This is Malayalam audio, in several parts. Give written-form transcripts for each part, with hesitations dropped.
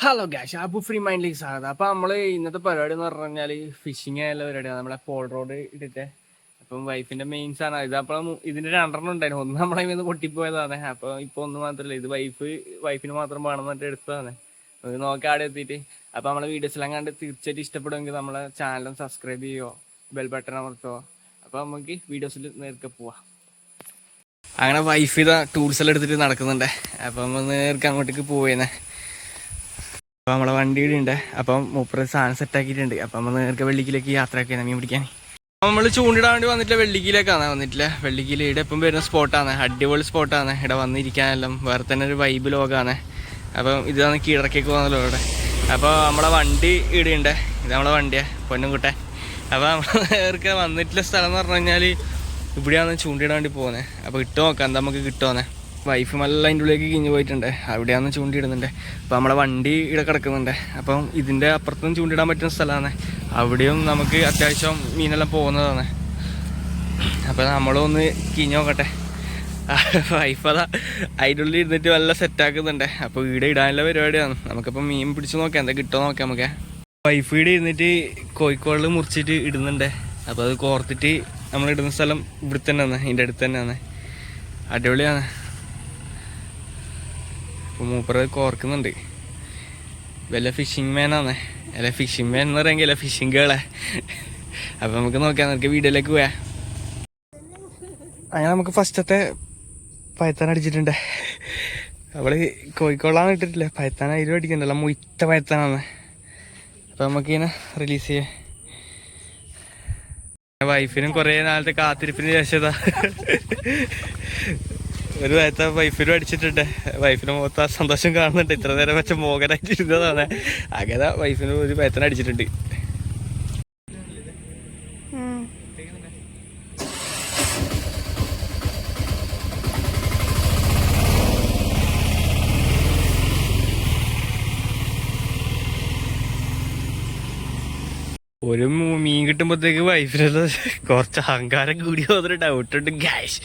ഹലോ ഗാഷ്, അപ്പോൾ ഫ്രീ മൈൻഡിലേക്ക് സ്വാഗതം. അപ്പോൾ നമ്മൾ ഇന്നത്തെ പരിപാടി എന്ന് പറഞ്ഞു കഴിഞ്ഞാൽ ഫിഷിങ് ആയുള്ള പരിപാടിയാണ്. നമ്മളെ പോൾ റോഡ് ഇട്ടിട്ട് അപ്പം വൈഫിൻ്റെ മെയിൻ സാധനം ഇത്. അപ്പം ഇതിൻ്റെ രണ്ടെണ്ണം ഉണ്ടായിരുന്നു. ഒന്ന് നമ്മളെ നിന്ന് പൊട്ടിപ്പോയതാണ്. അപ്പോൾ ഇപ്പോൾ ഒന്ന് മാത്രമല്ല, ഇത് വൈഫിന് മാത്രം വേണമെന്നിട്ട് എടുത്തതാണ്. അത് നോക്കി ആടെ എത്തിയിട്ട് അപ്പോൾ നമ്മളെ വീഡിയോസെല്ലാം കണ്ട് തീർച്ചയായിട്ടും ഇഷ്ടപ്പെടുമെങ്കിൽ നമ്മളെ ചാനലും സബ്സ്ക്രൈബ് ചെയ്യുമോ, ബെൽ ബട്ടൺ അമർത്തുമോ. അപ്പോൾ നമുക്ക് വീഡിയോസിൽ നേർക്ക് പോവാം. അങ്ങനെ വൈഫ് ഇതാ ടൂൾസ് എല്ലാം എടുത്തിട്ട് നടക്കുന്നുണ്ട്. അപ്പം നമ്മൾ നേർക്ക് അങ്ങോട്ടേക്ക് പോവുന്നേ. അപ്പോൾ നമ്മളെ വണ്ടിയുടെ ഉണ്ട്. അപ്പം മൂപ്പര് സാധനം സെറ്റാക്കിയിട്ടുണ്ട്. അപ്പം നമ്മൾ നേർക്ക് വെള്ളിക്കിലേക്ക് യാത്രയാക്കിയാണ് മീൻ പിടിക്കാൻ. നമ്മൾ ചൂണ്ടിടാൻ വേണ്ടി വന്നിട്ടില്ല, വെള്ളിക്കിലേക്കാണ് വന്നിട്ടില്ല. വെള്ളിക്കിൽ ഇവിടെ ഇപ്പം വരുന്ന സ്പോട്ടാണ്, അടിപൊളി സ്പോട്ടാണ്. ഇവിടെ വന്നിരിക്കാനെല്ലാം വേറെ തന്നെ ഒരു വൈബ് ലോകമാണ്. അപ്പം ഇതാണ് കീഴടക്കേക്ക് പോകുന്നല്ലോ ഇവിടെ. അപ്പോൾ നമ്മളെ വണ്ടി ഇവിടെ ഉണ്ട്. ഇത് നമ്മളെ വണ്ടിയാണ്, പൊന്നുംകുട്ടൻ. അപ്പോൾ നമ്മൾ നേർക്ക് വന്നിട്ടുള്ള സ്ഥലം എന്ന് പറഞ്ഞു കഴിഞ്ഞാൽ ഇവിടെയാണ് ചൂണ്ടിടാൻ വേണ്ടി പോകുന്നത്. അപ്പോൾ ഇട്ട് നോക്കാം എന്താ നമുക്ക് കിട്ടുമെന്നേ. വൈഫ് നല്ല അതിൻ്റെ ഉള്ളിലേക്ക് കിഞ്ഞു പോയിട്ടുണ്ട്. അവിടെയാണ് ചൂണ്ടിയിടുന്നുണ്ട്. അപ്പോൾ നമ്മളെ വണ്ടി ഇവിടെ കിടക്കുന്നുണ്ട്. അപ്പം ഇതിൻ്റെ അപ്പുറത്തും ചൂണ്ടിടാൻ പറ്റുന്ന സ്ഥലമാണ്. അവിടെയും നമുക്ക് അത്യാവശ്യം മീനെല്ലാം പോകുന്നതാണ്. അപ്പോൾ നമ്മളൊന്ന് കിഞ്ഞു നോക്കട്ടെ. വൈഫ് അതാ അതിൻ്റെ ഉള്ളിൽ ഇരുന്നിട്ട് നല്ല സെറ്റാക്കുന്നുണ്ട്. അപ്പോൾ ഇവിടെ ഇടാനുള്ള പരിപാടിയാണ്. നമുക്കിപ്പോൾ മീൻ പിടിച്ച് നോക്കാം എന്താ കിട്ടുമോ നോക്കാം നമുക്ക്. വൈഫ് ഇവിടെ ഇരുന്നിട്ട് കോഴിക്കോടിൽ മുറിച്ചിട്ട് ഇടുന്നുണ്ട്. അപ്പോൾ അത് കോർത്തിട്ട് നമ്മളിടുന്ന സ്ഥലം ഇവിടെ തന്നെയാണ്, ഇതിൻ്റെ അടുത്ത് തന്നെയാണ്. അടിപൊളിയാണ്. അപ്പോൾ മൂപ്പറ് കോർക്കുന്നുണ്ട്. വല്ല ഫിഷിങ് മാനാണ്, അല്ല ഫിഷിങ് മാൻ എന്ന് പറയുമെങ്കിൽ അല്ല ഫിഷിങ് ഗേളെ. അപ്പോൾ നമുക്ക് നോക്കാം, നമുക്ക് വീഡിയോയിലേക്ക് പോയാ. അങ്ങനെ നമുക്ക് ഫസ്റ്റത്തെ പയത്താൻ അടിച്ചിട്ടുണ്ട്. അവള് കോഴിക്കോളാണ് ഇട്ടിട്ടില്ല, പയത്താൻ അതിലും അടിക്കണ്ടല്ലോ, മുറ്റ പയത്താനാണ്. അപ്പോൾ നമുക്കിങ്ങനെ റിലീസ് ചെയ്യാം. വൈഫിനും കുറേ നാളത്തെ കാത്തിരിപ്പിന് ശേഷം ഒരു നേരത്തെ വൈഫിനും അടിച്ചിട്ടുണ്ട്. വൈഫിന് മുഖത്ത് ആ സന്തോഷം കാണുന്നുണ്ട്. ഇത്ര നേരം വെച്ച മോഹനായിട്ടിരുന്നതാണ്. അങ്ങനെ വൈഫിന് ഒരു പേത്തന അടിച്ചിട്ടുണ്ട്. ഒരു മീൻ കിട്ടുമ്പോഴത്തേക്ക് വൈഫിനുള്ള കുറച്ച് അഹങ്കാരം കൂടി പോകുന്നൊരു ഡൗട്ടുണ്ട് ഗായ്സ്.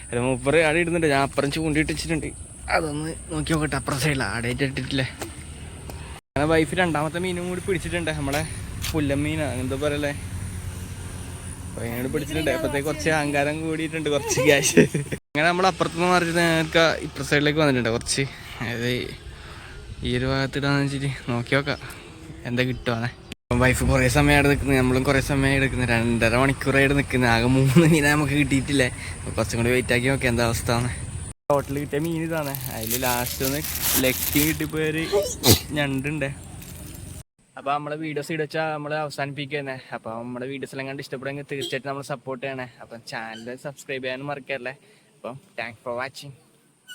അല്ല മൂപ്പറ് ആടെ ഇടുന്നുണ്ട്, ഞാൻ അപ്പുറം ചൂണ്ടിട്ട് വെച്ചിട്ടുണ്ട്. അതൊന്ന് നോക്കി നോക്കട്ടെ. അപ്പുറം സൈഡില്ല, ആടായിട്ട് ഇട്ടിട്ടില്ലേ. അങ്ങനെ വൈഫ് രണ്ടാമത്തെ മീനും കൂടി പിടിച്ചിട്ടുണ്ട്. നമ്മളെ പുല്ലമ്മീനാ എന്താ പറയല്ലേ, അപ്പോൾ അതിനോട് പിടിച്ചിട്ടുണ്ട്. അപ്പോഴത്തേക്ക് കുറച്ച് അഹങ്കാരം കൂടിയിട്ടുണ്ട്, കുറച്ച് ഗ്യാസ്. അങ്ങനെ നമ്മൾ അപ്പുറത്തുനിന്ന് മാറിയിട്ട് നേർക്ക് ഇപ്പുറ സൈഡിലേക്ക് വന്നിട്ടുണ്ട്. കുറച്ച് അതായത് ഈ ഒരു ഭാഗത്തിടാന്ന് വെച്ചിട്ട് നോക്കി നോക്കാം എന്താ കിട്ടുവാണേ. വൈഫ് കുറേ സമയമായിട്ട് നിൽക്കുന്നത്, നമ്മളും കുറേ സമയം എടുക്കുന്നത്, 2.5 മണിക്കൂറായിട്ട് നിൽക്കുന്നത്. ആകെ 3 മീനെ നമുക്ക് കിട്ടിയിട്ടില്ലേ. അപ്പോൾ കുറച്ചും കൂടി വെയിറ്റ് ആക്കി നോക്കാം എന്താ അവസ്ഥ ആണ്. ടോട്ടൽ കിട്ടിയ മീൻ ഇതാണ്. അതിൽ ലാസ്റ്റ് ഒന്ന് ലെക്കും കിട്ടിപ്പോയൊരു ഞണ്ടുണ്ട്. അപ്പോൾ നമ്മളെ വീഡിയോസ് ഇടച്ചാൽ നമ്മൾ അവസാനിപ്പിക്കുക. അപ്പോൾ നമ്മുടെ വീഡിയോസ് എല്ലാം കണ്ട് ഇഷ്ടപ്പെടുമെങ്കിൽ തീർച്ചയായിട്ടും നമ്മൾ സപ്പോർട്ട് ചെയ്യണേ. അപ്പം ചാനൽ സബ്സ്ക്രൈബ് ചെയ്യാനും മറക്കല്ലേ. അപ്പം താങ്ക്സ് ഫോർ വാച്ചിങ്.